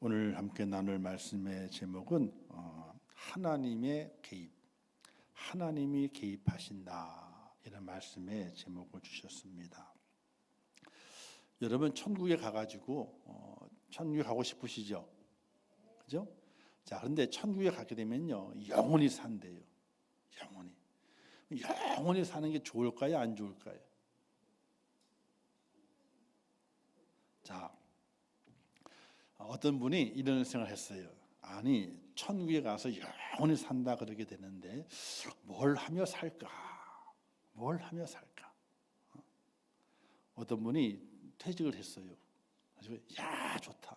오늘 함께 나눌 말씀의 제목은 하나님의 개입, 하나님이 개입하신다, 이런 말씀의 제목을 주셨습니다. 여러분 천국에 가가지고 천국에 가고 싶으시죠? 그죠? 자, 그런데 천국에 가게 되면요, 영원히 산대요. 영원히 사는 게 좋을까요, 안 좋을까요? 자, 어떤 분이 이런 생각을 했어요. 아니, 천국에 가서 영원히 산다 그러게 되는데 뭘 하며 살까? 어떤 분이 퇴직을 했어요. 그래서 야, 좋다.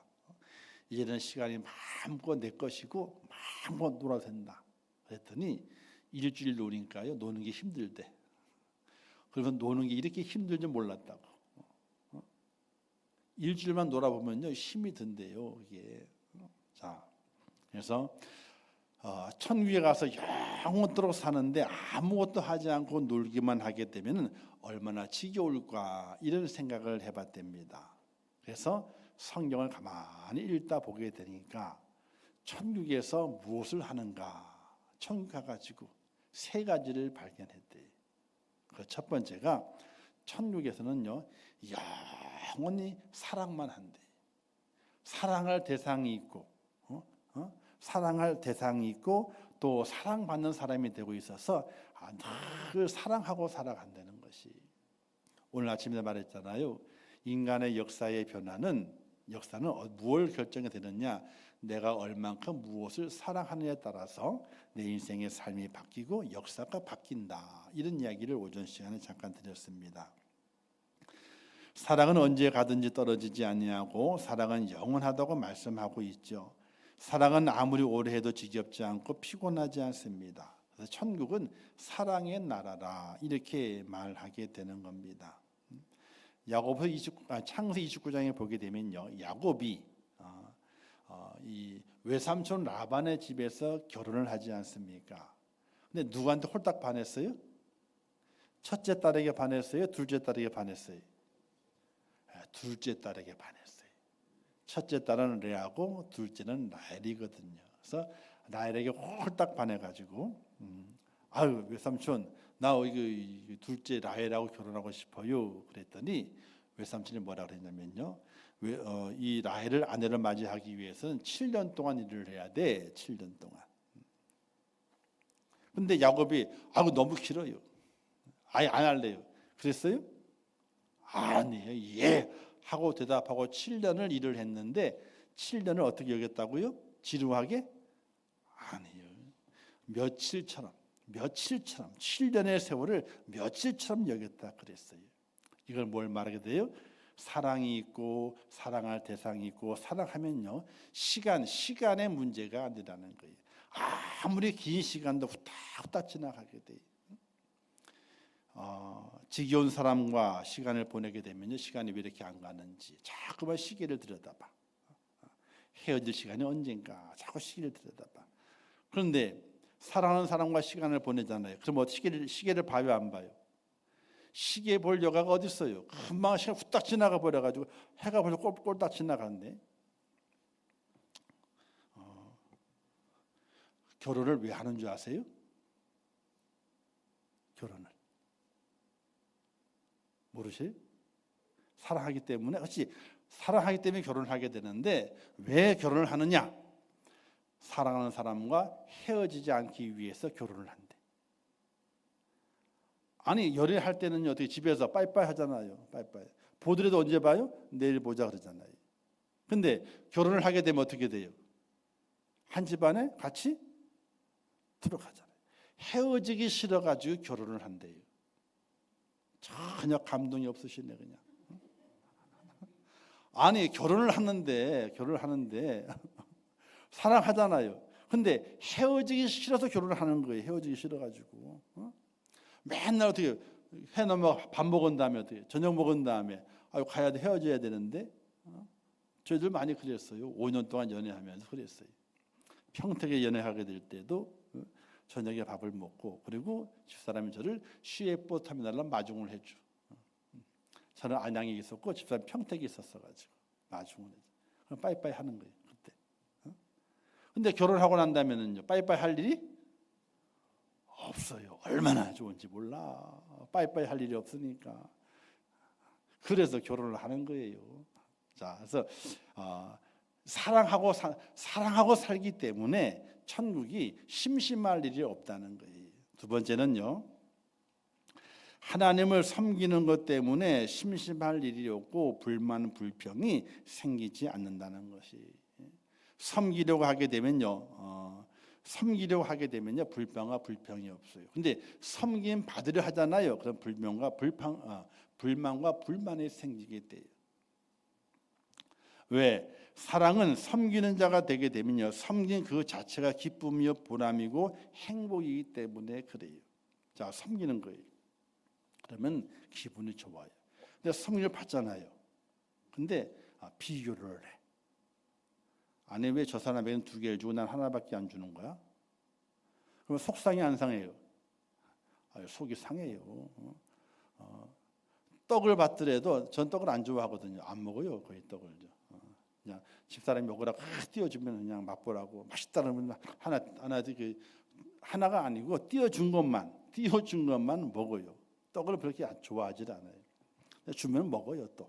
이제는 시간이 마음껏 내 것이고 마음껏 놀아도 된다. 그랬더니 일주일 노니까요, 노는 게 힘들대. 그러면 노는 게 이렇게 힘들 줄 몰랐다고. 일주일만 놀아보면요, 힘이 든대요, 이게. 자, 그래서 천국에 가서 영원토록 사는데 아무것도 하지 않고 놀기만 하게 되면 얼마나 지겨울까, 이런 생각을 해봤답니다. 그래서 성경을 가만히 읽다 보게 되니까 천국에서 무엇을 하는가, 천국 가가지고 세 가지를 발견했대요. 그 첫 번째가 천국에서는요, 영원히 사랑만 한대. 사랑할 대상이 있고, 사랑할 대상이 있고, 또 사랑받는 사람이 되고 있어서 늘 사랑하고 살아간다는 것이. 오늘 아침에 말했잖아요. 인간의 역사의 변화는 무엇을 결정이 되느냐? 내가 얼만큼 무엇을 사랑하느냐에 따라서 내 인생의 삶이 바뀌고 역사가 바뀐다, 이런 이야기를 오전 시간에 잠깐 드렸습니다. 사랑은 언제 가든지 떨어지지 아니하고 사랑은 영원하다고 말씀하고 있죠. 사랑은 아무리 오래 해도 지겹지 않고 피곤하지 않습니다. 그래서 천국은 사랑의 나라라, 이렇게 말하게 되는 겁니다. 창세 29장에 보게 되면요, 야곱이 이 외삼촌 라반의 집에서 결혼을 하지 않습니까? 근데 누구한테 홀딱 반했어요? 첫째 딸에게 반했어요? 둘째 딸에게 반했어요? 둘째 딸에게 반했어요. 첫째 딸은 레아고 둘째는 라헬이거든요. 그래서 라헬에게 홀딱 반해가지고 아유, 외삼촌, 나 이거 둘째 라헬하고 결혼하고 싶어요. 그랬더니 외삼촌이 뭐라 그랬냐면요, 이 라헬을 아내를 맞이하기 위해서는 7년 동안 일을 해야 돼. 7년 동안. 근데 야곱이 너무 길어요. 아예 안 할래요. 그랬어요? 아니에요. 예 하고 대답하고 7년을 일을 했는데 7년을 어떻게 여겼다고요? 지루하게? 아니에요. 며칠처럼 7년의 세월을 며칠처럼 여겼다 그랬어요. 이걸 뭘 말하게 돼요? 사랑이 있고 사랑할 대상이 있고, 사랑하면요, 시간의 문제가 아니라는 거예요. 아무리 긴 시간도 후딱후딱 지나가게 돼요. 지겨운 사람과 시간을 보내게 되면요, 시간이 왜 이렇게 안 가는지 자꾸만 시계를 들여다봐. 헤어질 시간이 언젠가 자꾸 시계를 들여다봐. 그런데 사랑하는 사람과 시간을 보내잖아요. 그럼 시계를 봐요, 안 봐요? 시계 볼 여가가 어디 있어요? 금방 시간 후딱 지나가 버려가지고 해가 벌써 꼴딱 지나갔네. 결혼을 왜 하는 줄 아세요? 결혼을 모르세요? 사랑하기 때문에. 그렇지, 사랑하기 때문에 결혼을 하게 되는데 왜 결혼을 하느냐? 사랑하는 사람과 헤어지지 않기 위해서 결혼을 한대. 아니, 연애할 때는요, 어떻게 집에서 빠이빠이 하잖아요. 빠이빠이. 보더라도 언제 봐요? 내일 보자 그러잖아요. 근데 결혼을 하게 되면 어떻게 돼요? 한 집안에 같이 들어가잖아요. 헤어지기 싫어가지고 결혼을 한대요. 전혀 감동이 없으시네 그냥. 아니, 결혼을 하는데 사랑하잖아요. 근데 헤어지기 싫어서 결혼을 하는 거예요. 헤어지기 싫어가지고. 맨날 어떻게 해 넘어 밥 먹은 다음에 어떻게 저녁 먹은 다음에 가야 돼, 헤어져야 되는데. 저희들 많이 그랬어요. 5년 동안 연애하면서 그랬어요. 평택에 연애하게 될 때도 저녁에 밥을 먹고, 그리고 집사람이 저를 시외버 터미널로 마중을 해줘. 저는 안양에 있었고 집사람이 평택에 있었어가지고 마중을 해줘. 그럼 빠이빠이 하는 거예요, 그때. 근데 결혼하고 난다면은요, 빠이빠이 할 일이 없어요. 얼마나 좋은지 몰라. 빠이빠이 할 일이 없으니까. 그래서 결혼을 하는 거예요. 자, 그래서 사랑하고 살기 때문에 천국이 심심할 일이 없다는 거예요. 두 번째는요, 하나님을 섬기는 것 때문에 심심할 일이 없고 불만 불평이 생기지 않는다는 것이. 섬기려고 하게 되면요, 불평과 불평이 없어요. 근데 섬김 받으려 하잖아요. 그럼 불만과 불만이 생기게 돼요. 왜? 사랑은 섬기는 자가 되게 되면요, 섬긴 그 자체가 기쁨이요 보람이고 행복이기 때문에 그래요. 자, 섬기는 거예요. 그러면 기분이 좋아요. 근데 섬기를 받잖아요. 근데 비교를 해. 아니, 왜 저 사람에게는 2개를 주고 난 하나밖에 안 주는 거야? 그러면 속상해 안 상해요? 속이 상해요. 떡을 받더라도 전 떡을 안 좋아하거든요. 안 먹어요, 거의 떡을. 그냥 집사람이 먹으라고 띄워주면 그냥 맛보라고 맛있다는 하나가 아니고 띄워준 것만 먹어요. 떡을 그렇게 좋아하지 않아요. 주면 먹어요. 또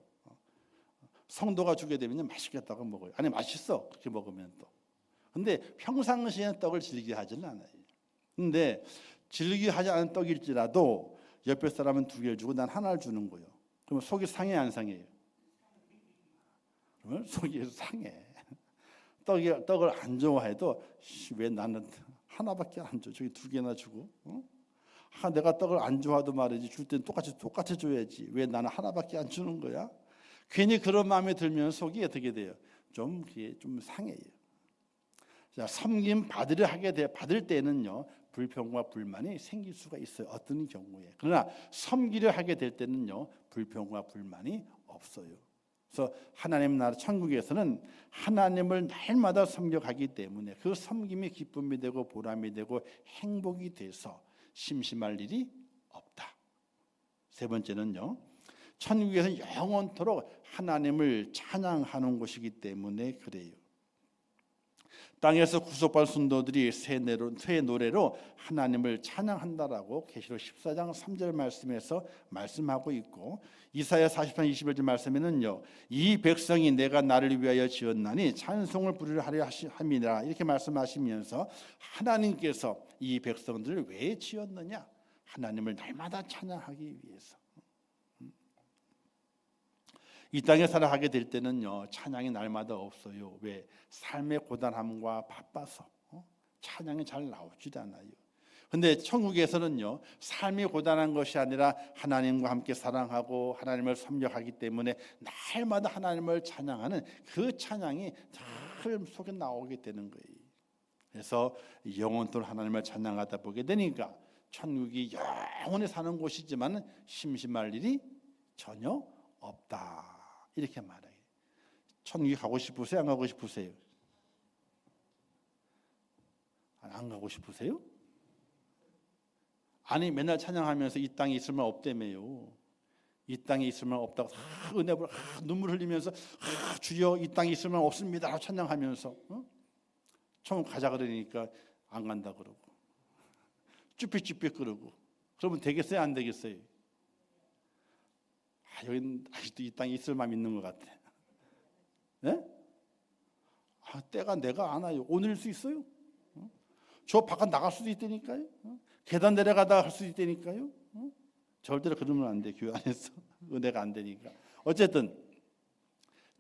성도가 주게 되면 맛있겠다고 먹어요. 아니, 맛있어 그렇게 먹으면 또. 근데 평상시에는 떡을 즐기게 하지는 않아요. 근데 즐기게 하지 않은 떡일지라도 옆에 사람은 2개를 주고 난 하나를 주는 거예요. 그러면 속이 상해 안 상해요? 그러면 속이 상해. 떡을 안 좋아해도 왜 나는 하나밖에 안 줘? 저기 2개나 주고. 내가 떡을 안 좋아도 말이지, 줄 땐 똑같이 줘야지. 왜 나는 하나밖에 안 주는 거야? 괜히 그런 마음이 들면 속이 어떻게 돼요? 좀 상해요. 자, 섬김 받을 때는요, 불평과 불만이 생길 수가 있어요. 어떤 경우에. 그러나 섬기려 하게 될 때는요, 불평과 불만이 없어요. 그래서 하나님 나라 천국에서는 하나님을 날마다 섬겨가기 때문에 그 섬김이 기쁨이 되고 보람이 되고 행복이 돼서 심심할 일이 없다. 세 번째는요, 천국에서는 영원토록 하나님을 찬양하는 곳이기 때문에 그래요. 땅에서 구속받은 순도들이 새 노래로 하나님을 찬양한다라고 계시록 14장 3절 말씀에서 말씀하고 있고, 이사야 40장 21절 말씀에는요, 이 백성이 내가 나를 위하여 지었나니 찬송을 부르려 하려 함이라 이렇게 말씀하시면서 하나님께서 이 백성들을 왜 지었느냐? 하나님을 날마다 찬양하기 위해서. 이 땅에 살아가게 될 때는요, 찬양이 날마다 없어요. 왜? 삶의 고단함과 바빠서 찬양이 잘 나오지도 않아요. 근데 천국에서는요, 삶이 고단한 것이 아니라 하나님과 함께 사랑하고 하나님을 섬겨하기 때문에 날마다 하나님을 찬양하는 그 찬양이 늘 속에 나오게 되는 거예요. 그래서 영원토록 하나님을 찬양하다 보게 되니까 천국이 영원히 사는 곳이지만 심심할 일이 전혀 없다. 이렇게 말해요. 천국에 가고 싶으세요? 안 가고 싶으세요? 안 가고 싶으세요? 아니, 맨날 찬양하면서 이 땅에 있으면 없다며요. 이 땅에 있으면 없다고 은혜를 눈물 흘리면서 주여 이 땅에 있으면 없습니다 찬양하면서 천국 가자 그러니까 안 간다 그러고 쭈삣쭈삣 그러고, 그러면 되겠어요? 안 되겠어요? 여기는 아직도 이 땅에 있을 마음 있는 것 같아. 네? 때가 내가 안 와요. 오늘일 수 있어요? 저 바깥 나갈 수도 있다니까요. 계단 내려가다가 할 수도 있다니까요. 절대로 그러면 안 돼. 교회 안에서 은혜가 안 되니까. 어쨌든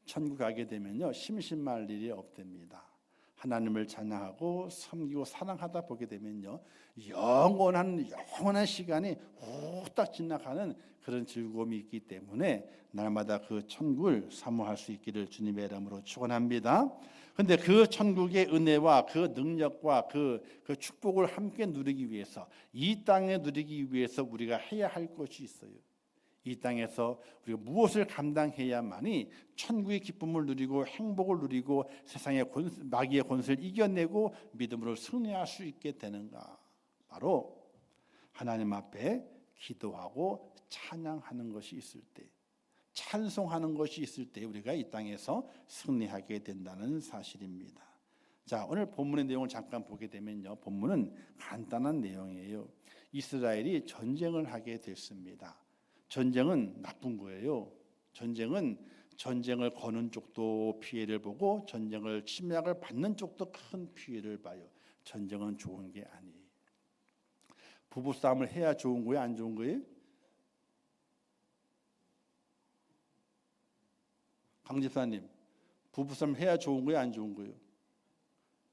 천국 가게 되면요, 심심할 일이 없답니다. 하나님을 찬양하고 섬기고 사랑하다 보게 되면요, 영원한 시간이 후딱 지나가는 그런 즐거움이 있기 때문에 날마다 그 천국을 사모할 수 있기를 주님의 이름으로 축원합니다. 그런데 그 천국의 은혜와 그 능력과 그 축복을 함께 누리기 위해서, 이 땅에 누리기 위해서 우리가 해야 할 것이 있어요. 이 땅에서 우리가 무엇을 감당해야만이 천국의 기쁨을 누리고 행복을 누리고 세상의 마귀의 권세를 이겨내고 믿음으로 승리할 수 있게 되는가? 바로 하나님 앞에 기도하고 찬양하는 것이 있을 때, 찬송하는 것이 있을 때 우리가 이 땅에서 승리하게 된다는 사실입니다. 자, 오늘 본문의 내용을 잠깐 보게 되면요, 본문은 간단한 내용이에요. 이스라엘이 전쟁을 하게 됐습니다. 전쟁은 나쁜 거예요. 전쟁을 거는 쪽도 피해를 보고 전쟁을 침략을 받는 쪽도 큰 피해를 봐요. 전쟁은 좋은 게 아니에요. 부부싸움을 해야 좋은 거예요, 안 좋은 거예요? 강 집사님, 부부싸움 해야 좋은 거예요, 안 좋은 거예요?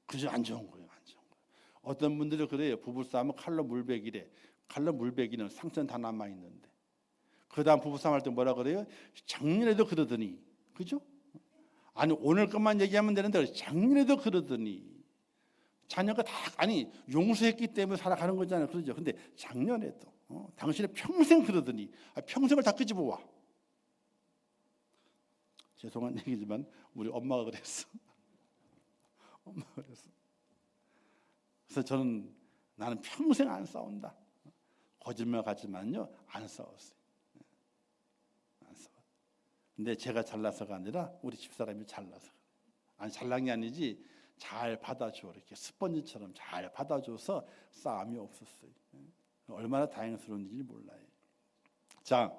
그죠, 안 좋은 거예요, 안 좋은 거예요. 어떤 분들은 그래요. 부부싸움은 칼로 물베기래. 칼로 물베기는 상처는 다 남아 있는데. 그다음 부부싸움 할 때 뭐라 그래요? 작년에도 그러더니, 그죠? 아니 오늘 것만 얘기하면 되는데 작년에도 그러더니, 자녀가 다 아니 용서했기 때문에 살아가는 거잖아요, 그렇죠? 근데 작년에도 당신이 평생 그러더니 평생을 다 끄집어 와. 죄송한 얘기지만 우리 엄마가 그랬어. 엄마가 그랬어. 그래서 저는 나는 평생 안 싸운다. 거짓말 같지만요, 안 싸웠어요. 안 싸웠어요. 근데 제가 잘나서가 아니라 우리 집사람이 잘나서. 아니 잘난 게 아니지, 잘 받아줘. 이렇게 스펀지처럼 잘 받아줘서 싸움이 없었어요. 얼마나 다행스러운지 몰라요. 자,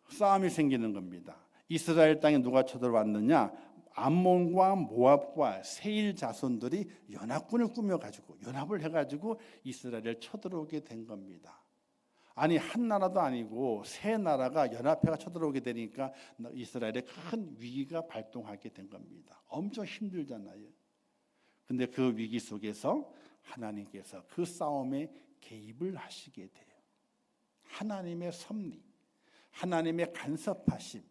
싸움이 생기는 겁니다. 이스라엘 땅에 누가 쳐들어왔느냐? 암몬과 모압과 세일 자손들이 연합군을 꾸며가지고 연합을 해가지고 이스라엘을 쳐들어오게 된 겁니다. 아니 한 나라도 아니고 세 나라가 연합해가 쳐들어오게 되니까 이스라엘에 큰 위기가 발동하게 된 겁니다. 엄청 힘들잖아요. 근데 그 위기 속에서 하나님께서 그 싸움에 개입을 하시게 돼요. 하나님의 섭리, 하나님의 간섭하심,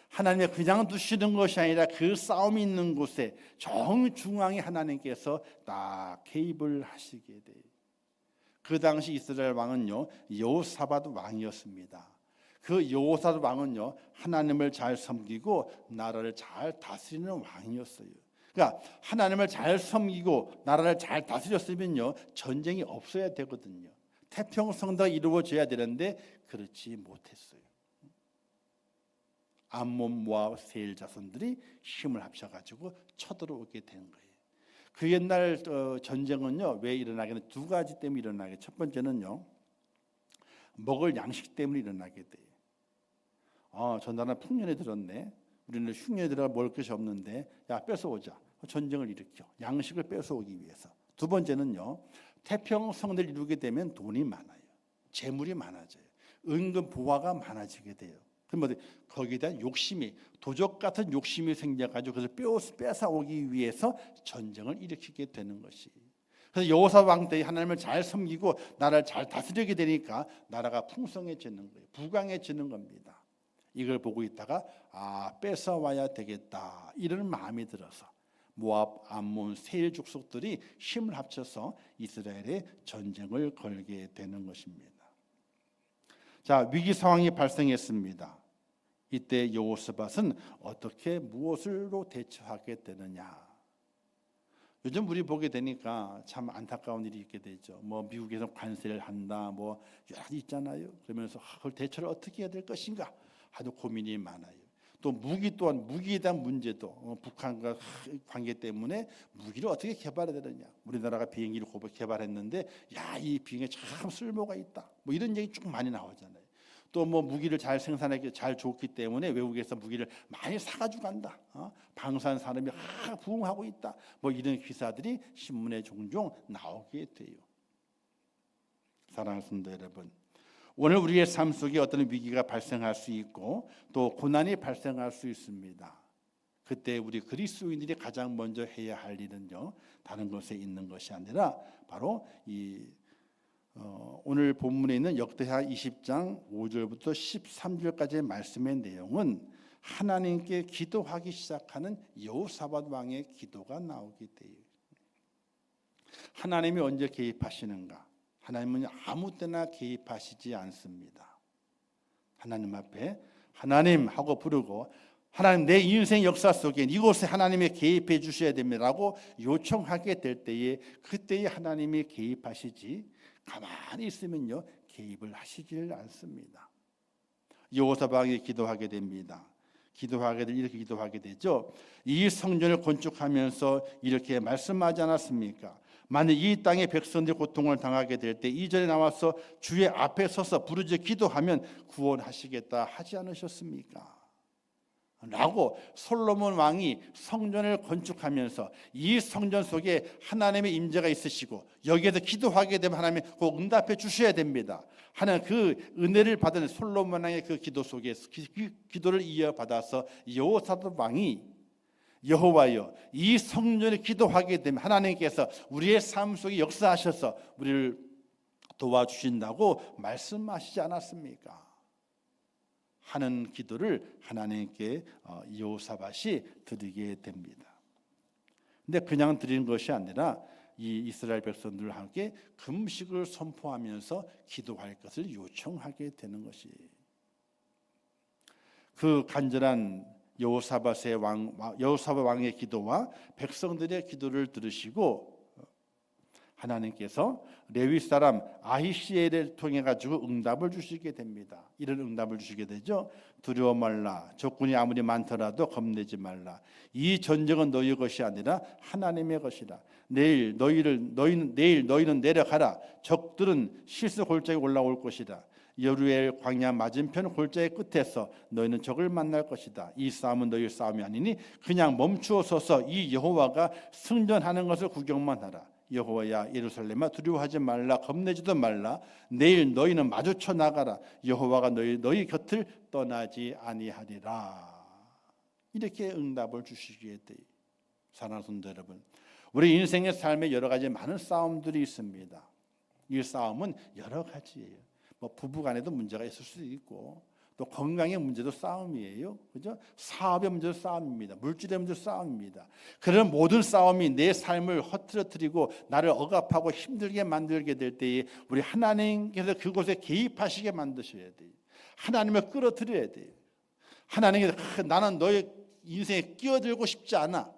하나님의 그냥 두시는 것이 아니라 그 싸움이 있는 곳에 정중앙에 하나님께서 딱 개입을 하시게 돼요. 그 당시 이스라엘 왕은요, 여호사밧 왕이었습니다. 그 여호사밧 왕은요, 하나님을 잘 섬기고 나라를 잘 다스리는 왕이었어요. 그러니까 하나님을 잘 섬기고 나라를 잘 다스렸으면요, 전쟁이 없어야 되거든요. 태평성도 이루어져야 되는데 그렇지 못했어요. 암몬, 모압, 세일 자손들이 힘을 합쳐가지고 쳐들어오게 된 거예요. 그 옛날 전쟁은요, 왜 일어나게는 두 가지 때문에 일어나게. 첫 번째는요, 먹을 양식 때문에 일어나게 돼요. 저 나라 풍년에 들었네. 우리는 흉년에 들어 먹을 것이 없는데, 야 뺏어오자. 전쟁을 일으켜. 양식을 뺏어오기 위해서. 두 번째는요, 태평성을 이루게 되면 돈이 많아요. 재물이 많아져요. 은근 보화가 많아지게 돼요. 그럼 거기에 대한 욕심이, 도적 같은 욕심이 생겨가지고 그래서 뺏어오기 위해서 전쟁을 일으키게 되는 것이. 그래서 여호사밧 왕 때 하나님을 잘 섬기고 나라를 잘 다스리게 되니까 나라가 풍성해지는 거예요. 부강해지는 겁니다. 이걸 보고 있다가 뺏어와야 되겠다 이런 마음이 들어서 모압, 암몬, 세일 족속들이 힘을 합쳐서 이스라엘에 전쟁을 걸게 되는 것입니다. 자, 위기 상황이 발생했습니다. 이때 여호사밧은 어떻게 무엇으로 대처하게 되느냐? 요즘 우리 보게 되니까 참 안타까운 일이 있게 되죠. 뭐 미국에서 관세를 한다, 뭐 여러 가지 있잖아요. 그러면서 그걸 대처를 어떻게 해야 될 것인가 하도 고민이 많아요. 또 무기에 대한 문제도 북한과 관계 때문에 무기를 어떻게 개발해야 되느냐. 우리나라가 비행기를 개발했는데 이 비행기에 참 쓸모가 있다. 뭐 이런 얘기 쭉 많이 나오잖아요. 또 뭐 무기를 잘 생산하기 잘 좋기 때문에 외국에서 무기를 많이 사가지고 간다. 방산 산업이 부흥하고 있다. 뭐 이런 기사들이 신문에 종종 나오게 돼요. 사랑하는 성도 여러분, 오늘 우리의 삶 속에 어떤 위기가 발생할 수 있고 또 고난이 발생할 수 있습니다. 그때 우리 그리스도인들이 가장 먼저 해야 할 일은요, 다른 곳에 있는 것이 아니라 바로 오늘 본문에 있는 역대하 20장 5절부터 13절까지의 말씀의 내용은 하나님께 기도하기 시작하는 여호사밧 왕의 기도가 나오게 돼요. 하나님이 언제 개입하시는가? 하나님은 아무 때나 개입하시지 않습니다. 하나님 앞에 하나님 하고 부르고, 하나님 내 인생 역사 속에 이곳에 하나님이 개입해 주셔야 됩니다라고 요청하게 될 때에 그때에 하나님이 개입하시지, 가만히 있으면요 개입을 하시질 않습니다. 여호사밧이 기도하게 됩니다. 이렇게 기도하게 되죠. 이 성전을 건축하면서 이렇게 말씀하지 않았습니까? 만약 이 땅의 백성들이 고통을 당하게 될 때 이전에 나와서 주의 앞에 서서 부르짖어 기도하면 구원하시겠다 하지 않으셨습니까? 라고 솔로몬 왕이 성전을 건축하면서 이 성전 속에 하나님의 임재가 있으시고 여기에서 기도하게 되면 하나님이 꼭 응답해 주셔야 됩니다. 하나님 그 은혜를 받은 솔로몬 왕의 그 기도 속에서 기도를 이어받아서 여호사밧 왕이 여호와여 이 성전에 기도하게 되면 하나님께서 우리의 삶 속에 역사하셔서 우리를 도와주신다고 말씀하시지 않았습니까? 하는 기도를 하나님께 여호사밧이 드리게 됩니다. 근데 그냥 드리는 것이 아니라 이 이스라엘 백성들과 함께 금식을 선포하면서 기도할 것을 요청하게 되는 것이 그 간절한 여호사밧 왕의 기도와 백성들의 기도를 들으시고 하나님께서 레위 사람 아히시엘을 통해 가지고 응답을 주시게 됩니다. 이런 응답을 주시게 되죠. 두려워 말라. 적군이 아무리 많더라도 겁내지 말라. 이 전쟁은 너희 것이 아니라 하나님의 것이라. 내일 너희는 내려가라. 적들은 실스 골짜기 올라올 것이다. 여루엘 광야 맞은편 골짜기 끝에서 너희는 적을 만날 것이다. 이 싸움은 너희 싸움이 아니니 그냥 멈추어 서서 이 여호와가 승전하는 것을 구경만 하라. 여호와야 예루살렘아 두려워하지 말라 겁내지도 말라. 내일 너희는 마주쳐 나가라. 여호와가 너희 곁을 떠나지 아니하리라. 이렇게 응답을 주시기에 돼요. 사랑하는 성도 여러분, 우리 인생의 삶에 여러 가지 많은 싸움들이 있습니다. 이 싸움은 여러 가지예요. 부부간에도 문제가 있을 수도 있고 또 건강의 문제도 싸움이에요. 그죠? 사업의 문제도 싸움입니다. 물질의 문제도 싸움입니다. 그런 모든 싸움이 내 삶을 허트러뜨리고 나를 억압하고 힘들게 만들게 될 때에 우리 하나님께서 그곳에 개입하시게 만드셔야 돼요. 하나님을 끌어들여야 돼요. 하나님께서 나는 너의 인생에 끼어들고 싶지 않아.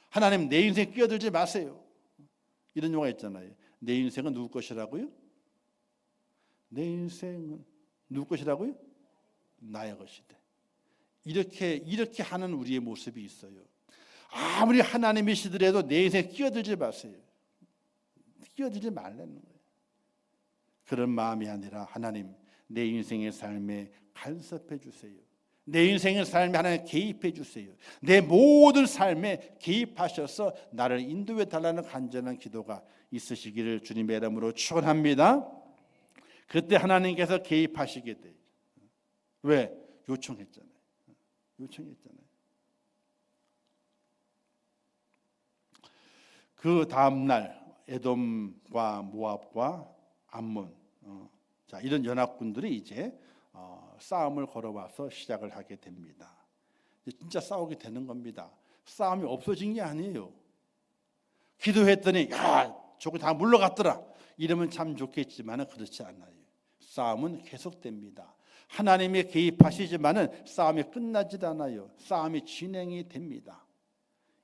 하나님 내 인생에 끼어들지 마세요. 이런 경우가 있잖아요. 내 인생은 누구 것이라고요? 내 인생은 누구 것이라고요? 나의 것이다. 이렇게 하는 우리의 모습이 있어요. 아무리 하나님이시더라도 내 인생에 끼어들지 마세요. 끼어들지 말라는 거예요. 그런 마음이 아니라 하나님 내 인생의 삶에 간섭해 주세요. 내 인생의 삶에 하나님 개입해 주세요. 내 모든 삶에 개입하셔서 나를 인도해 달라는 간절한 기도가 있으시기를 주님의 이름으로 축원합니다. 그때 하나님께서 개입하시게 돼요. 왜? 요청했잖아요. 그 다음 날 에돔과 모압과 암몬 이런 연합군들이 이제 싸움을 걸어와서 시작을 하게 됩니다. 진짜 싸우게 되는 겁니다. 싸움이 없어진 게 아니에요. 기도했더니 야 저거 다 물러갔더라. 이러면 참 좋겠지만 그렇지 않아요. 싸움은 계속됩니다. 하나님이 개입하시지만은 싸움이 끝나지 않아요. 싸움이 진행이 됩니다.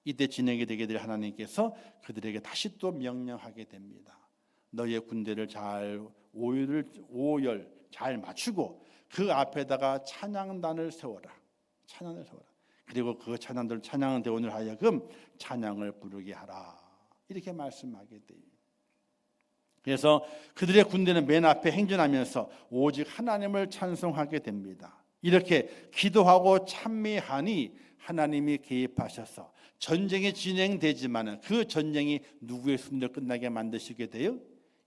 이때 진행이 되게 될 하나님께서 그들에게 다시 또 명령하게 됩니다. 너희의 군대를 잘 오열 잘 맞추고 그 앞에다가 찬양단을 세워라. 그리고 그 찬양 대원을 하여금 찬양을 부르게 하라. 이렇게 말씀하게 돼요. 그래서 그들의 군대는 맨 앞에 행진하면서 오직 하나님을 찬송하게 됩니다. 이렇게 기도하고 찬미하니 하나님이 개입하셔서 전쟁이 진행되지만 그 전쟁이 누구의 승리로 끝나게 만드시게 돼요?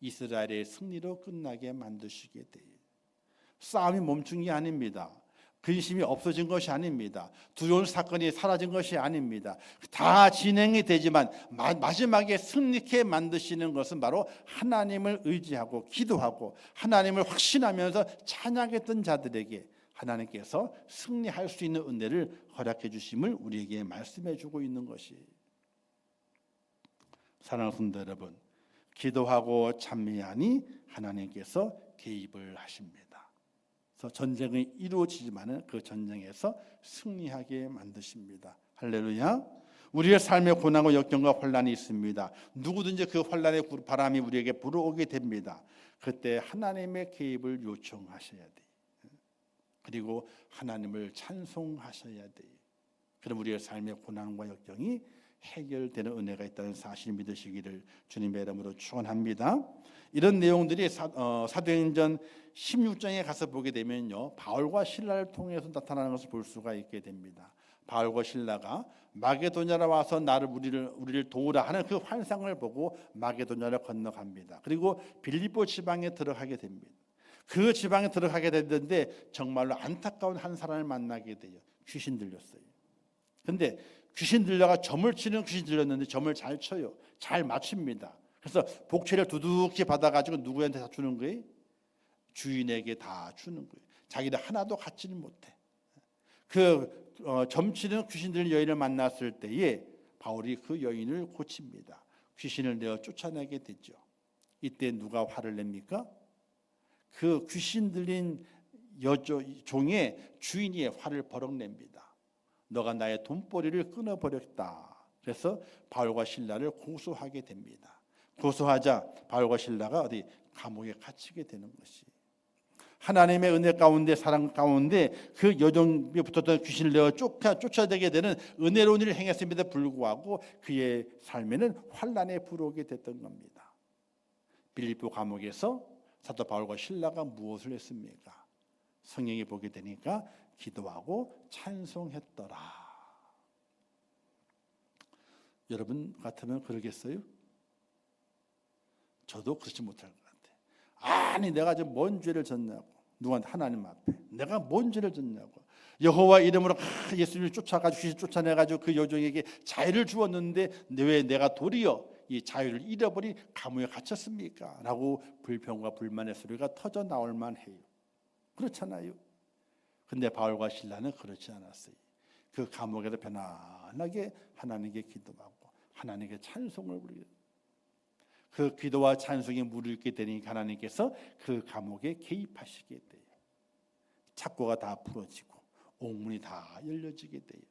이스라엘의 승리로 끝나게 만드시게 돼요. 싸움이 멈춘 게 아닙니다. 근심이 없어진 것이 아닙니다. 두려운 사건이 사라진 것이 아닙니다. 다 진행이 되지만 마지막에 승리케 만드시는 것은 바로 하나님을 의지하고 기도하고 하나님을 확신하면서 찬양했던 자들에게 하나님께서 승리할 수 있는 은혜를 허락해 주심을 우리에게 말씀해 주고 있는 것이. 사랑하는 성도 여러분, 기도하고 찬미하니 하나님께서 개입을 하십니다. 그래서 전쟁이 이루어지지만은 그 전쟁에서 승리하게 만드십니다. 할렐루야. 우리의 삶에 고난과 역경과 환란이 있습니다. 누구든지 그 환란의 바람이 우리에게 불어오게 됩니다. 그때 하나님의 개입을 요청하셔야 돼요. 그리고 하나님을 찬송하셔야 돼요. 그럼 우리의 삶의 고난과 역경이 해결되는 은혜가 있다는 사실을 믿으시기를 주님의 이름으로 축원합니다. 이런 내용들이 사도행전 16장에 가서 보게 되면요, 바울과 실라를 통해서 나타나는 것을 볼 수가 있게 됩니다. 바울과 실라가 마게도냐로 와서 우리를 도우라 하는 그 환상을 보고 마게도냐를 건너갑니다. 그리고 빌립보 지방에 들어가게 됩니다. 그 지방에 들어가게 됐는데 정말로 안타까운 한 사람을 만나게 돼요. 귀신 들렸어요. 근데 귀신 들려가 점을 치는 귀신 들렸는데 점을 잘 쳐요. 잘 맞춥니다. 그래서 복채를 두둑히 받아가지고 누구한테 다 주는 거예요? 주인에게 다 주는 거예요. 자기들 하나도 갖지는 못해. 점 치는 귀신 들린 여인을 만났을 때에 바울이 그 여인을 고칩니다. 귀신을 내어 쫓아내게 되죠. 이때 누가 화를 냅니까? 그 귀신 들린 종의 주인이 화를 버럭 냅니다. 너가 나의 돈벌이를 끊어버렸다. 그래서 바울과 실라를 고소하게 됩니다. 고소하자 바울과 실라가 어디 감옥에 갇히게 되는 것이, 하나님의 은혜 가운데 사랑 가운데 그 여종에 붙었던 귀신을 내어 쫓아내게 되는 은혜로운 일을 행했음에도 불구하고 그의 삶에는 환난에 불오게 됐던 겁니다. 빌립보 감옥에서 사도 바울과 실라가 무엇을 했습니까? 성경에 보게 되니까 기도하고 찬송했더라. 여러분 같으면 그러겠어요? 저도 그렇지 못할 것 같아요. 아니 내가 지금 뭔 죄를 졌냐고, 누구한테? 하나님 앞에 내가 뭔 죄를 졌냐고, 여호와 이름으로 예수님을 쫓아가지고 쫓아내가지고 그 여종에게 자유를 주었는데 왜 내가 도리어 이 자유를 잃어버린 감옥에 갇혔습니까? 라고 불평과 불만의 소리가 터져 나올 만해요. 그렇잖아요. 근데 바울과 실라는 그렇지 않았어요. 그 감옥에서 편안하게 하나님께 기도하고 하나님께 찬송을 부르게, 그 기도와 찬송이 무르익게 되니까 하나님께서 그 감옥에 개입하시게 돼요. 착고가 다 풀어지고 옥문이 다 열려지게 돼요.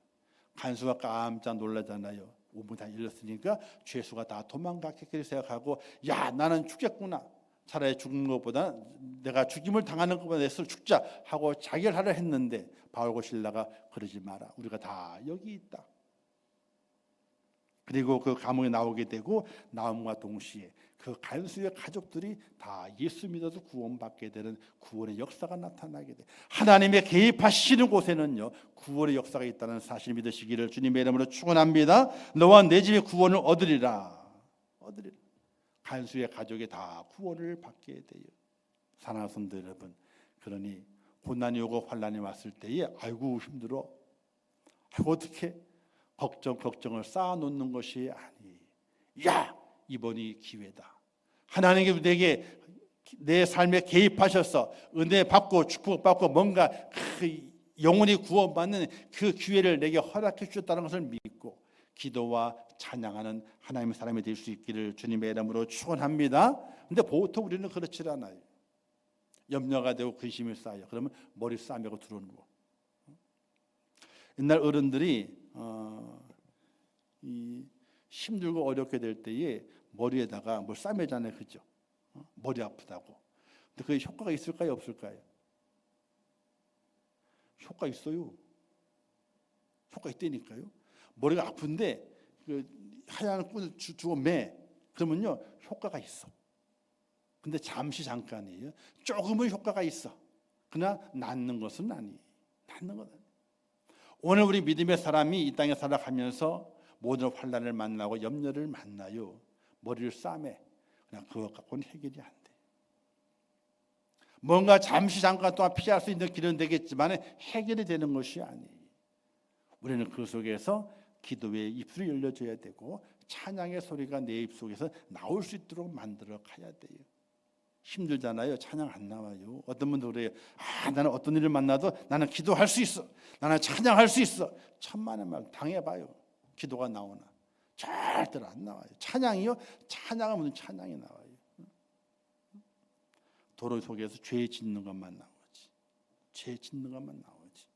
간수가 깜짝 놀라잖아요. 옥문이 다 열렸으니까 죄수가 다 도망갔겠게 생각하고, 야 나는 죽겠구나, 차라리 죽는 것보다 내가 죽임을 당하는 것보다 내 스스로 죽자 하고 자결 하려 했는데 바울과 실라가 그러지 마라, 우리가 다 여기 있다. 그리고 그 감옥에 나오게 되고 나옴과 동시에 그 간수의 가족들이 다 예수 믿어서 구원받게 되는 구원의 역사가 나타나게 돼. 하나님의 개입하시는 곳에는요 구원의 역사가 있다는 사실 믿으시기를 주님의 이름으로 축원합니다. 너와 내 집에 구원을 얻으리라. 간수의 가족이 다 구원을 받게 돼요. 사랑하는 성도 여러분, 그러니 고난이 오고 환난이 왔을 때에 아이고 힘들어, 아이고 어떻게, 걱정을 쌓아놓는 것이 아니, 야 이번이 기회다. 하나님께서 내게 내 삶에 개입하셔서 은혜 받고 축복받고 뭔가 영원히 구원받는 그 기회를 내게 허락해 주셨다는 것을 믿고 기도와 찬양하는 하나님의 사람이 될 수 있기를 주님의 이름으로 축원합니다. 근데 보통 우리는 그렇지 않아요. 염려가 되고 근심이 쌓여. 그러면 머리 싸매고 들어오는 거. 옛날 어른들이 이 힘들고 어렵게 될 때에 머리에다가 뭘 싸매잖아요, 그죠? 머리 아프다고. 근데 그게 효과가 있을까요, 없을까요? 효과 있어요. 효과 있다니까요. 머리가 아픈데 그 하얀 끈을 주고 매, 그러면요 효과가 있어. 근데 잠깐이에요. 조금은 효과가 있어. 그러나 낫는 것은 아니에요. 오늘 우리 믿음의 사람이 이 땅에 살아가면서 모든 환난을 만나고 염려를 만나요. 머리를 싸매. 그냥 그것 갖고는 해결이 안 돼. 뭔가 잠깐 동안 피할 수 있는 길은 되겠지만 해결이 되는 것이 아니에요. 우리는 그 속에서 기도의 입술이 열려져야 되고 찬양의 소리가 내 입속에서 나올 수 있도록 만들어 가야 돼요. 힘들잖아요. 찬양 안 나와요. 어떤 분도 그래요. 나는 어떤 일을 만나도 나는 기도할 수 있어, 나는 찬양할 수 있어. 천만의 말 당해봐요. 기도가 나오나? 절대로 안 나와요. 찬양이요? 찬양은 무슨 찬양이 나와요. 도로 속에서 죄 짓는 것만 나오지. 죄 짓는 것만 나오지.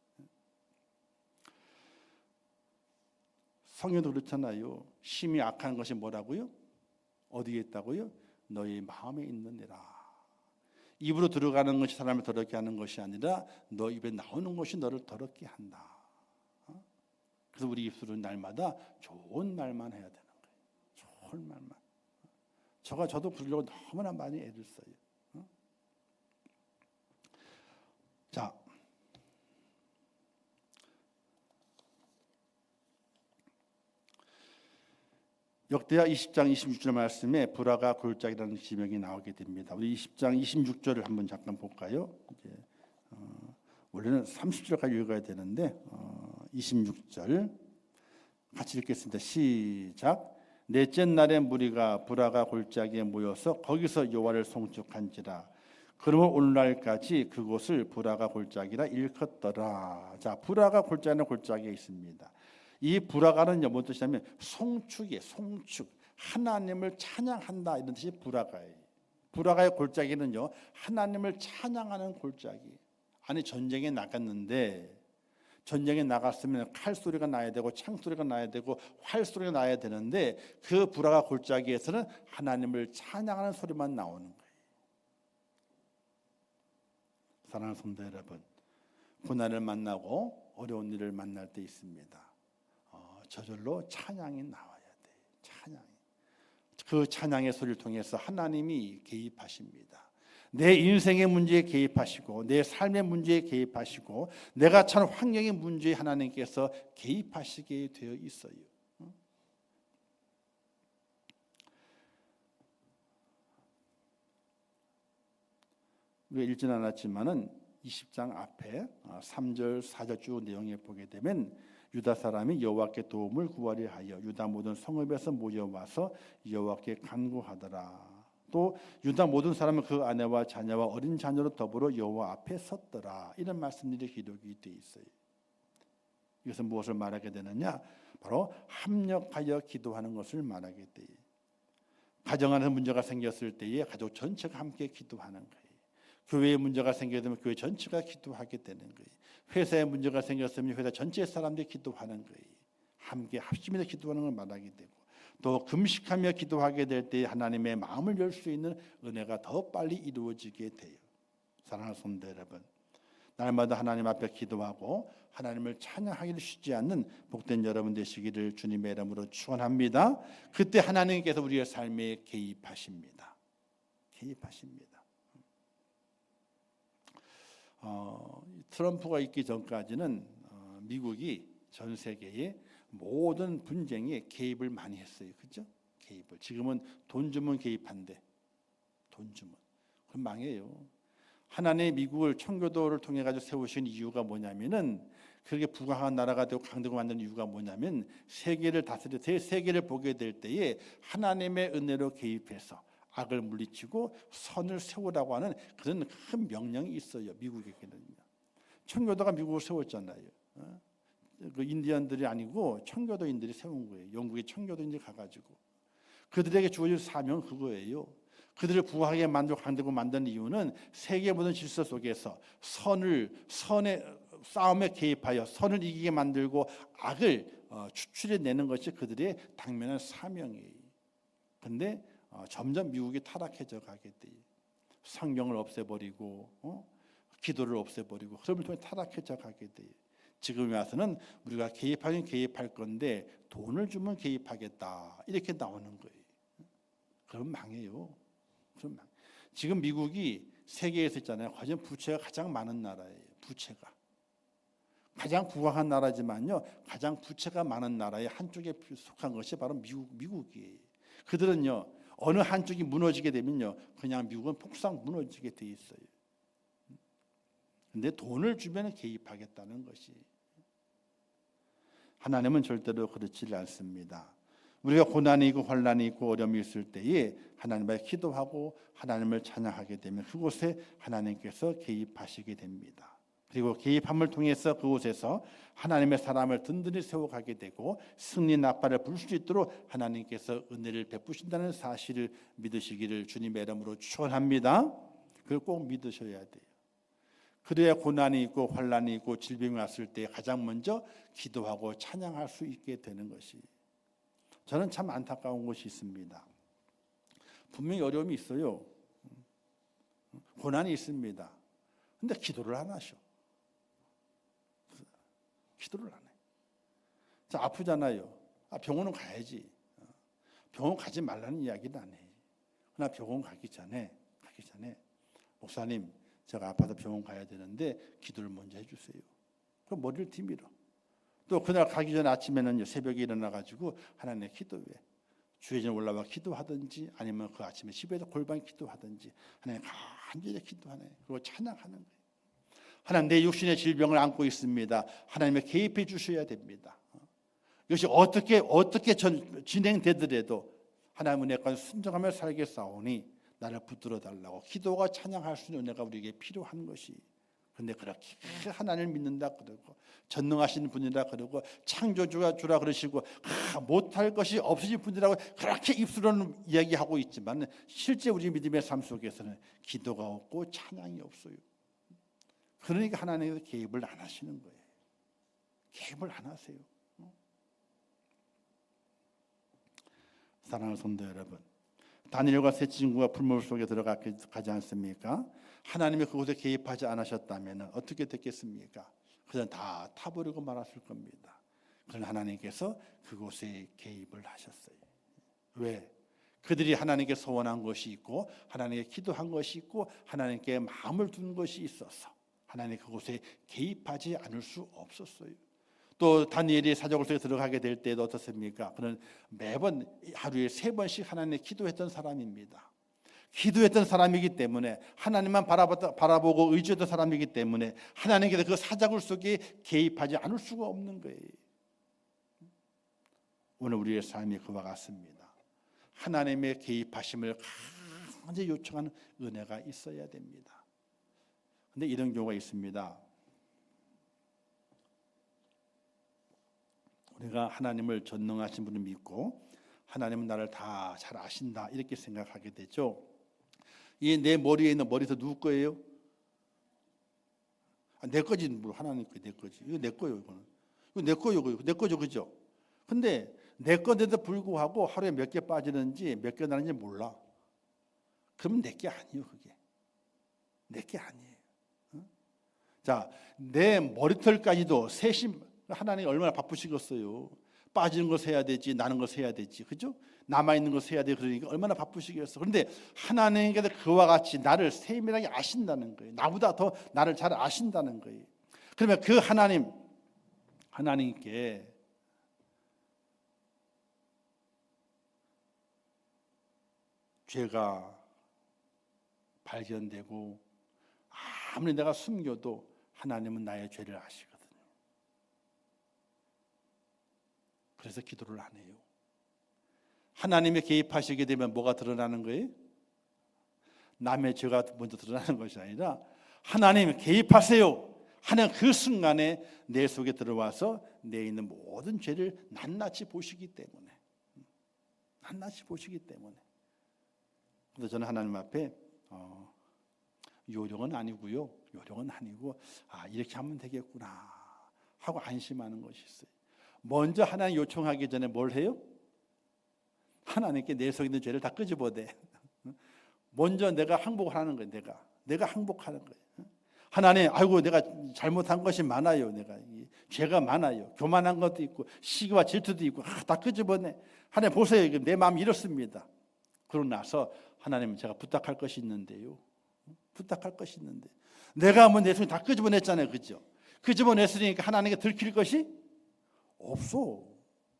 성경도 그렇잖아요. 심히 악한 것이 뭐라고요? 어디에 있다고요? 너희 마음에 있느니라. 입으로 들어가는 것이 사람을 더럽게 하는 것이 아니라 너 입에 나오는 것이 너를 더럽게 한다. 그래서 우리 입술은 날마다 좋은 말만 해야 되는 거예요. 좋은 말만. 저도 그러려고 너무나 많이 애를 써요. 자, 역대하 20장 26절 말씀에 불화가 골짜기라는 지명이 나오게 됩니다. 우리 20장 26절을 한번 잠깐 볼까요? 이제, 원래는 30절까지 읽어야 되는데 26절 같이 읽겠습니다. 시작. 넷째 날에 무리가 불화가 골짜기에 모여서 거기서 여호와를 송축한지라. 그러면 오늘날까지 그곳을 불화가 골짜기라 일컫더라. 자, 불화가 골짜기는 골짜기에 있습니다. 이 불화가는 무슨 뜻이냐면 송축이에요. 송축. 하나님을 찬양한다 이런 뜻이 불화가예요. 불화가의 골짜기는요, 하나님을 찬양하는 골짜기. 아니, 전쟁에 나갔는데 전쟁에 나갔으면 칼 소리가 나야 되고 창 소리가 나야 되고 활 소리가 나야 되는데 그 불화가 골짜기에서는 하나님을 찬양하는 소리만 나오는 거예요. 사랑하는 성도 여러분, 고난을 만나고 어려운 일을 만날 때 있습니다. 저절로 찬양이 나와야 돼요. 찬양이. 그 찬양의 소리를 통해서 하나님이 개입하십니다. 내 인생의 문제에 개입하시고 내 삶의 문제에 개입하시고 내가 처한 환경의 문제에 하나님께서 개입하시게 되어 있어요. 우리가 읽지는 않았지만은 20장 앞에 3절 4절 쭉 내용에 보게 되면 유다 사람이 여호와께 도움을 구하려 하여 유다 모든 성읍에서 모여와서 여호와께 간구하더라. 또 유다 모든 사람은 그 아내와 자녀와 어린 자녀로 더불어 여호와 앞에 섰더라. 이런 말씀들이 기록이 되어 있어요. 이것은 무엇을 말하게 되느냐? 바로 합력하여 기도하는 것을 말하게 돼요. 가정 안에 문제가 생겼을 때에 가족 전체가 함께 기도하는 거예요. 교회에 문제가 생기게 되면 교회 전체가 기도하게 되는 거예요. 회사에 문제가 생겼으면 회사 전체 사람들이 기도하는 거예요. 함께 합심해서 기도하는 걸 말하게 되고, 또 금식하며 기도하게 될 때 하나님의 마음을 열 수 있는 은혜가 더 빨리 이루어지게 돼요. 사랑하는 성도 여러분, 날마다 하나님 앞에 기도하고 하나님을 찬양하기를 쉬지 않는 복된 여러분 되시기를 주님의 이름으로 축원합니다. 그때 하나님께서 우리의 삶에 개입하십니다. 개입하십니다. 트럼프가 있기 전까지는 미국이 전 세계의 모든 분쟁에 개입을 많이 했어요. 그렇죠? 개입을. 지금은 돈 주면 개입한대. 돈 주면. 그럼 망해요. 하나님의 미국을 청교도를 통해 가지고 세우신 이유가 뭐냐면은, 그렇게 부강한 나라가 되고 강대국 만드는 이유가 뭐냐면, 세계를 다스려 세계를 보게 될 때에 하나님의 은혜로 개입해서 악을 물리치고 선을 세우라고 하는 그런 큰 명령이 있어요. 미국에게는요. 청교도가 미국을 세웠잖아요. 그 인디언들이 아니고 청교도인들이 세운 거예요. 영국의 청교도인들이 가가지고 그들에게 주어진 사명은 그거예요. 그들을 부하게 만들고 강대국 만든 이유는 세계 모든 질서 속에서 선의 싸움에 개입하여 선을 이기게 만들고 악을 추출해내는 것이 그들의 당면한 사명이에요. 그런데 점점 미국이 타락해져 가게 돼요. 성경을 없애버리고 기도를 없애버리고 흐름을 통해 타락해져 가게 돼요. 지금 와서는 우리가 개입하긴 개입할 건데 돈을 주면 개입하겠다 이렇게 나오는 거예요. 그럼 망해요. 지금 미국이 세계에서 있잖아요. 과연 부채가 가장 많은 나라예요. 부채가 가장 부강한 나라지만요, 가장 부채가 많은 나라의 한쪽에 속한 것이 바로 미국이에요. 그들은요, 어느 한쪽이 무너지게 되면요, 그냥 미국은 폭삭 무너지게 돼 있어요. 근데 돈을 주면 개입하겠다는 것이, 하나님은 절대로 그렇지 않습니다. 우리가 고난이 있고 환난이 있고 어려움이 있을 때에 하나님을 기도하고 하나님을 찬양하게 되면 그곳에 하나님께서 개입하시게 됩니다. 그리고 개입함을 통해서 그곳에서 하나님의 사람을 든든히 세워가게 되고 승리 나팔을 불 수 있도록 하나님께서 은혜를 베푸신다는 사실을 믿으시기를 주님의 이름으로 축원합니다. 그걸 꼭 믿으셔야 돼요. 그래야 고난이 있고 환난이 있고 질병이 왔을 때 가장 먼저 기도하고 찬양할 수 있게 되는 것이, 저는 참 안타까운 것이 있습니다. 분명히 어려움이 있어요. 고난이 있습니다. 근데 기도를 안 하셔. 기도를 안 해. 자, 아프잖아요. 병원은 가야지. 병원 가지 말라는 이야기는 안 해. 그러나 병원 가기 전에 목사님, 제가 아파서 병원 가야 되는데 기도를 먼저 해주세요. 그럼 머리를 뒤밀어. 또 그날 가기 전에 아침에는 새벽에 일어나가지고 하나님의 기도에 주의 전에 올라와 기도하든지 아니면 그 아침에 집에서 골반 기도하든지 하나님 간절히 기도하네. 그리고 찬양하는 거예요. 하나님, 내 육신의 질병을 안고 있습니다. 하나님의 개입해 주셔야 됩니다. 이것이 어떻게 진행되더라도 하나님 은혜가 순종하며 살겠사오니 나를 붙들어 달라고 기도가 찬양할 수 있는 은혜가 우리에게 필요한 것이. 그런데 그렇게 하나님을 믿는다 그러고 전능하신 분이라 그러고 창조주가 주라 그러시고 못할 것이 없으신 분이라고 그렇게 입술로는 이야기하고 있지만 실제 우리 믿음의 삶 속에서는 기도가 없고 찬양이 없어요. 그러니까 하나님께서 개입을 안 하시는 거예요. 개입을 안 하세요. 사랑하는 성도 여러분, 다니엘과 세 친구가 풀물 속에 들어가지 않습니까? 하나님이 그곳에 개입하지 않으셨다면 어떻게 됐겠습니까? 그들은 다 타버리고 말았을 겁니다. 그러나 하나님께서 그곳에 개입을 하셨어요. 왜? 그들이 하나님께 소원한 것이 있고 하나님께 기도한 것이 있고 하나님께 마음을 둔 것이 있어서 하나님이 그곳에 개입하지 않을 수 없었어요. 또 다니엘이 사자굴 속에 들어가게 될 때도 어떻습니까? 그는 매번 하루에 3번씩 하나님께 기도했던 사람입니다. 기도했던 사람이기 때문에 하나님만 바라보고 의지했던 사람이기 때문에 하나님께서 그 사자굴 속에 개입하지 않을 수가 없는 거예요. 오늘 우리의 삶이 그와 같습니다. 하나님의 개입하심을 간절히 요청하는 은혜가 있어야 됩니다. 그런데 이런 경우가 있습니다. 우리가 하나님을 전능하신 분을 믿고 하나님은 나를 다 잘 아신다 이렇게 생각하게 되죠. 이 내 머리에 있는 머리도 누구 거예요? 내 거지. 하나님 거 내 거지. 이거 내 거예요. 이거 내 거예요. 이거 내 거죠, 그죠? 근데 내 건데도 불구하고 하루에 몇 개 빠지는지 몇 개 나는지 몰라. 그러면 내 게 아니에요, 그게. 내 게 아니에요. 자, 내 머리털까지도 셋이 하나님이 얼마나 바쁘시겠어요. 빠지는 거 세야 되지, 나는 거 세야 되지, 그죠? 남아있는 거 세야 돼. 그러니까 얼마나 바쁘시겠어. 그런데 하나님께서 그와 같이 나를 세밀하게 아신다는 거예요. 나보다 더 나를 잘 아신다는 거예요. 그러면 그 하나님께 죄가 발견되고 아무리 내가 숨겨도 하나님은 나의 죄를 아시거든요. 그래서 기도를 안 해요. 하나님이 개입하시게 되면 뭐가 드러나는 거예요? 남의 죄가 먼저 드러나는 것이 아니라 하나님 개입하세요 하는 그 순간에 내 속에 들어와서 내에 있는 모든 죄를 낱낱이 보시기 때문에 그래서 저는 하나님 앞에 요령은 아니고요. 요령은 아니고 이렇게 하면 되겠구나 하고 안심하는 것이 있어요. 먼저 하나님 요청하기 전에 뭘 해요? 하나님께 내 속에 있는 죄를 다 끄집어내. 먼저 내가 항복을 하는 거예요. 내가 항복하는 거예요. 하나님, 아이고 내가 잘못한 것이 많아요. 내가 죄가 많아요. 교만한 것도 있고 시기와 질투도 있고 다 끄집어내. 하나님 보세요. 내 마음이 이렇습니다. 그러고 나서 하나님, 제가 부탁할 것이 있는데요. 부탁할 것이 있는데 내가 뭐 내 속에 다 끄집어냈잖아요. 그죠? 끄집어냈으니까 하나님께 들킬 것이 없어.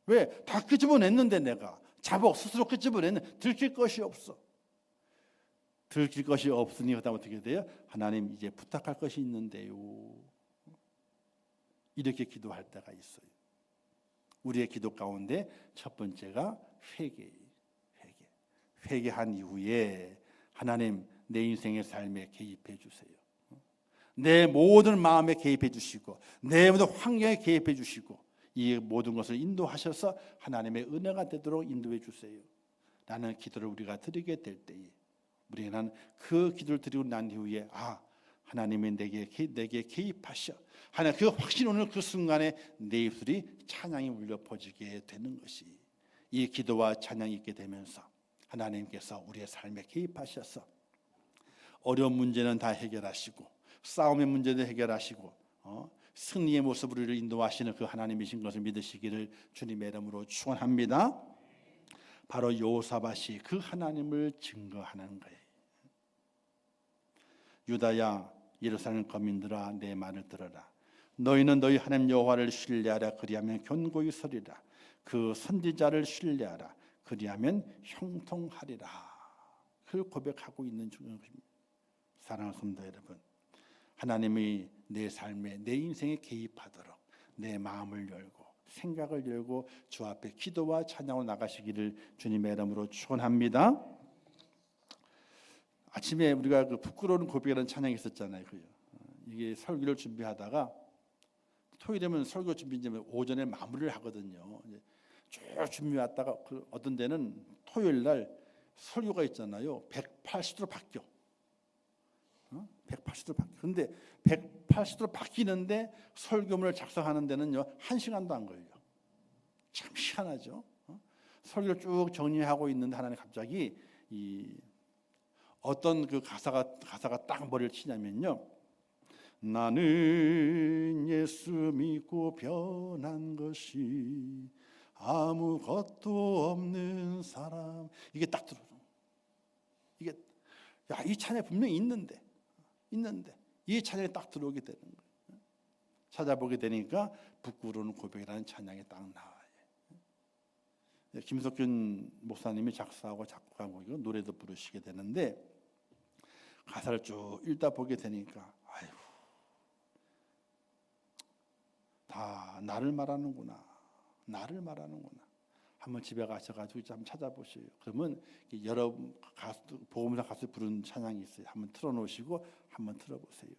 왜? 다 끄집어냈는데 내가 자복 스스로 끄집어냈는데 들킬 것이 없어. 들킬 것이 없으니 그다음 어떻게 돼요? 하나님, 이제 부탁할 것이 있는데요. 이렇게 기도할 때가 있어요. 우리의 기도 가운데 첫 번째가 회개예요. 회개한 이후에 하나님, 내 인생의 삶에 개입해 주세요. 내 모든 마음에 개입해 주시고 내 모든 환경에 개입해 주시고 이 모든 것을 인도하셔서 하나님의 은혜가 되도록 인도해 주세요. 라는 기도를 우리가 드리게 될 때에 우리는 그 기도를 드리고 난 이후에 하나님이 내게 개입하셔 하는 그 확신, 오늘 그 순간에 내 입술이 찬양이 울려 퍼지게 되는 것이, 이 기도와 찬양이 있게 되면서 하나님께서 우리의 삶에 개입하셔서 어려운 문제는 다 해결하시고 싸움의 문제도 해결하시고 승리의 모습으로 우리를 인도하시는 그 하나님이신 것을 믿으시기를 주님의 이름으로 축원합니다. 바로 여호사밧이 그 하나님을 증거하는 거예요. 유다야 예루살렘 거민들아 내 말을 들어라. 너희는 너희 하나님 여호와를 신뢰하라. 그리하면 견고히 서리라. 그 선지자를 신뢰하라. 그리하면 형통하리라. 그걸 고백하고 있는 중입니다. 사랑하는 성도 여러분, 하나님이 내 삶에 내 인생에 개입하도록 내 마음을 열고 생각을 열고 주 앞에 기도와 찬양으로 나가시기를 주님의 이름으로 축원합니다. 아침에 우리가 그 부끄러운 고백이라는 찬양이 있었잖아요. 이게 설교를 준비하다가 토요일이면 설교 준비 이제 오전에 마무리를 하거든요. 쭉 준비했다가 어떤 데는 토요일 날 설교가 있잖아요. 180도로 바뀌어. 180도로 바뀌어. 근데 180도로 바뀌는데 설교문을 작성하는 데는요 1시간도 안 걸려. 참 희한하죠. 설교를 쭉 정리하고 있는데 하나님 갑자기 어떤 그 가사가 딱 머리를 치냐면요. 나는 예수 믿고 변한 것이 아무것도 없는 사람. 이게 딱 들어요. 이게 이 찬양이 분명히 있는데 이 찬양이 딱 들어오게 되는 거예요. 찾아보게 되니까 부끄러운 고백이라는 찬양이 딱 나와요. 김석균 목사님이 작사하고 작곡하고 노래도 부르시게 되는데 가사를 쭉 읽다 보게 되니까 아이고 다 나를 말하는구나. 한번 집에 가셔가지고 한번 찾아보세요. 그러면 여러 가수 복음사 가수 부른 찬양이 있어요. 한번 틀어놓으시고 한번 들어보세요.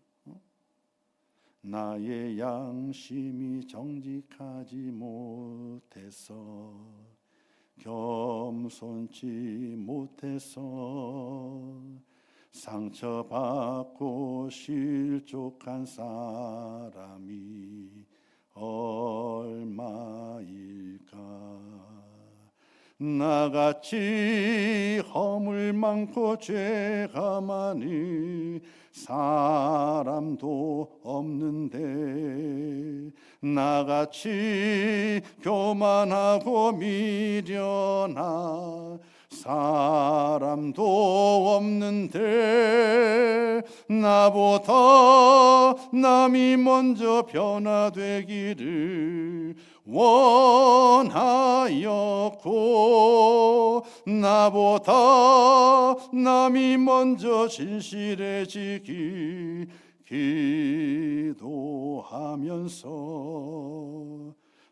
나의 양심이 정직하지 못해서 겸손치 못해서 상처받고 실족한 사람이 얼마일까. 나같이 허물 많고 죄가 많은 사람도 없는데 나같이 교만하고 미련한 사람도 없는데 나보다 남이 먼저 변화되기를 원하였고 나보다 남이 먼저 진실해지기 기도하면서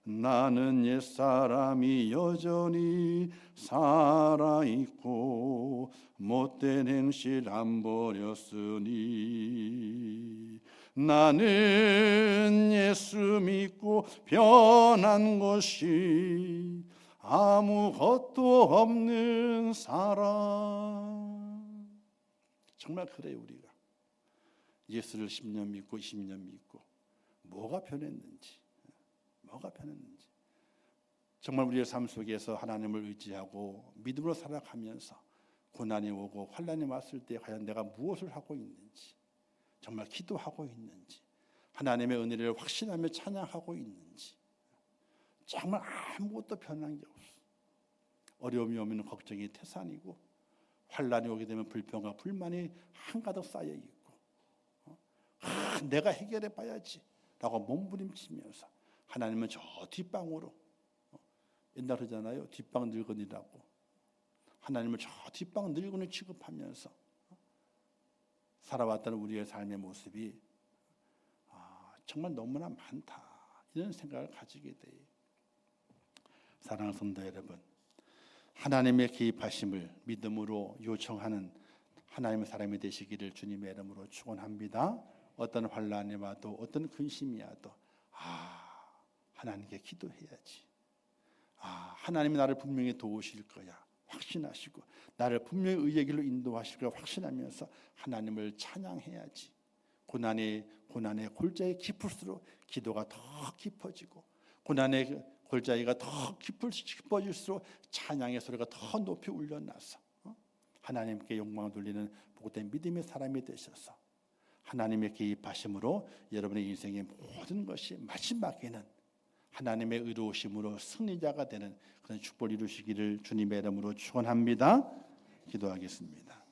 나는 옛사람이 여전히 살아있고 못된 행실 안 버렸으니 나는 예수 믿고 변한 것이 아무것도 없는 사람. 정말 그래요. 우리가 예수를 10년 믿고 20년 믿고 뭐가 변했는지 정말 우리의 삶 속에서 하나님을 의지하고 믿음으로 살아가면서 고난이 오고 환난이 왔을 때 과연 내가 무엇을 하고 있는지, 정말 기도하고 있는지, 하나님의 은혜를 확신하며 찬양하고 있는지, 정말 아무것도 변한 게 없어. 어려움이 오면 걱정이 태산이고 환난이 오게 되면 불평과 불만이 한가득 쌓여 있고 내가 해결해 봐야지 라고 몸부림치면서 하나님은 저 뒷방으로, 옛날 그러잖아요. 뒷방 늙은이라고. 하나님을 저 뒷방 늙은이 취급하면서 살아왔다는 우리의 삶의 모습이 정말 너무나 많다, 이런 생각을 가지게 돼요. 사랑하는 성도 여러분, 하나님의 개입하심을 믿음으로 요청하는 하나님의 사람이 되시기를 주님의 이름으로 축원합니다. 어떤 환난이 와도 어떤 근심이 와도 하나님께 기도해야지. 하나님이 나를 분명히 도우실 거야 확신하시고 나를 분명히 의의 길로 인도하실 거야 확신하면서 하나님을 찬양해야지. 고난의 골짜기 깊을수록 기도가 더 깊어지고 고난의 골짜기가 더 깊어질수록 찬양의 소리가 더 높이 울려나서 하나님께 영광을 돌리는 복된 믿음의 사람이 되셔서 하나님의 개입하심으로 여러분의 인생의 모든 것이 마지막에는 하나님의 의로우심으로 승리자가 되는 그런 축복을 이루시기를 주님의 이름으로 축원합니다. 기도하겠습니다.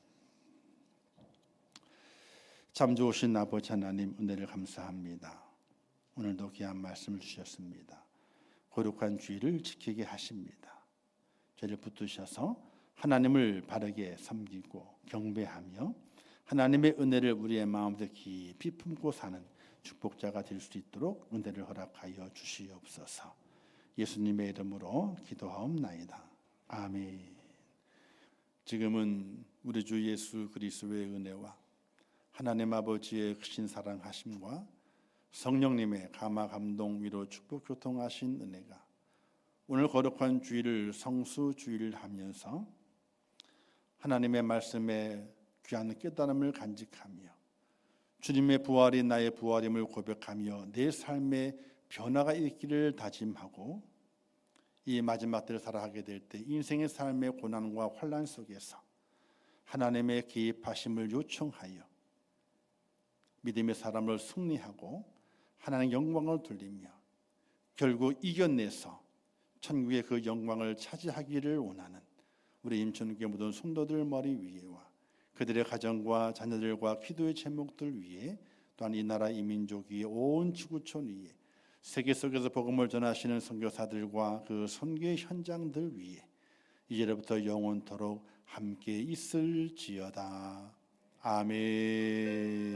참 좋으신 아버지 하나님, 은혜를 감사합니다. 오늘도 귀한 말씀을 주셨습니다. 거룩한 주의를 지키게 하십니다. 저를 붙드셔서 하나님을 바르게 섬기고 경배하며 하나님의 은혜를 우리의 마음에 깊이 품고 사는 축복자가 될 수 있도록 은혜를 허락하여 주시옵소서. 예수님의 이름으로 기도하옵나이다. 아멘. 지금은 우리 주 예수 그리스도의 은혜와 하나님 아버지의 크신 사랑하심과 성령님의 감화 감동 위로 축복 교통하신 은혜가 오늘 거룩한 주일을 성수 주일을 하면서 하나님의 말씀에 귀한 깨달음을 간직하며 주님의 부활이 나의 부활임을 고백하며 내 삶에 변화가 있기를 다짐하고 이 마지막 때를 살아가게 될 때 인생의 삶의 고난과 환난 속에서 하나님의 개입하심을 요청하여 믿음의 사람을 승리하고 하나님의 영광을 돌리며 결국 이겨내서 천국의 그 영광을 차지하기를 원하는 우리 인천교회 모든 성도들 머리 위에와 그들의 가정과 자녀들과 기도의 제목들 위에 또한 이 나라 이 민족 위에 온 지구촌 위에 세계 속에서 복음을 전하시는 선교사들과 그 선교의 현장들 위에 이제부터 영원토록 함께 있을지어다. 아멘.